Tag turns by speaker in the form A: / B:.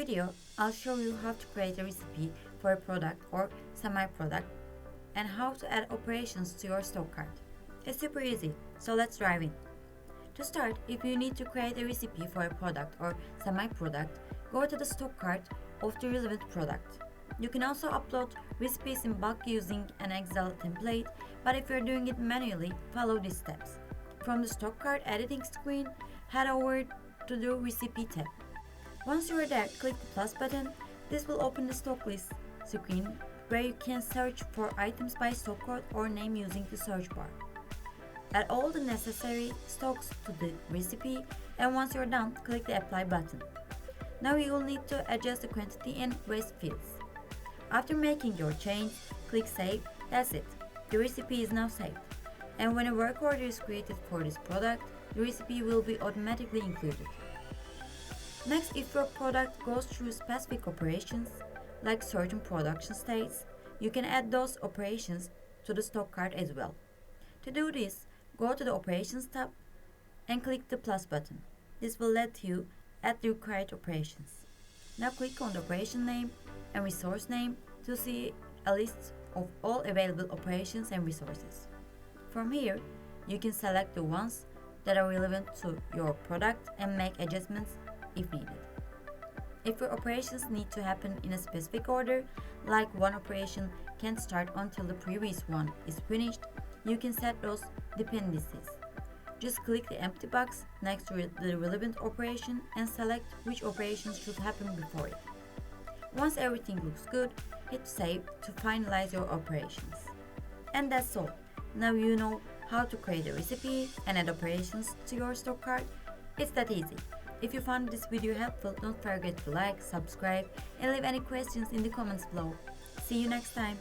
A: video, I'll show you how to create a recipe for a product or semi-product and how to add operations to your stock card. It's super easy, so let's dive in. To start, if you need to create a recipe for a product or semi-product, go to the stock card of the relevant product. You can also upload recipes in bulk using an Excel template, but if you're doing it manually, follow these steps. From the stock card editing screen, head over to the recipe tab. Once you are there, click the plus button. This will open the stock list screen where you can search for items by stock code or name using the search bar. Add all the necessary stocks to the recipe, and once you're done, click the apply button. Now you will need to adjust the quantity and waste fields. After making your change, click save. That's it. The recipe is now saved. And when a work order is created for this product, the recipe will be automatically included. Next, if your product goes through specific operations, like certain production states, you can add those operations to the stock card as well. To do this, go to the Operations tab and click the plus button. This will let you add the required operations. Now click on the operation name and resource name to see a list of all available operations and resources. From here, you can select the ones that are relevant to your product and make adjustments if needed. If your operations need to happen in a specific order, like one operation can't start until the previous one is finished, you can set those dependencies. Just click the empty box next to the relevant operation and select which operations should happen before it. Once everything looks good, hit save to finalize your operations. And that's all. Now you know how to create a recipe and add operations to your stock card. It's that easy. If you found this video helpful, don't forget to like, subscribe, and leave any questions in the comments below. See you next time.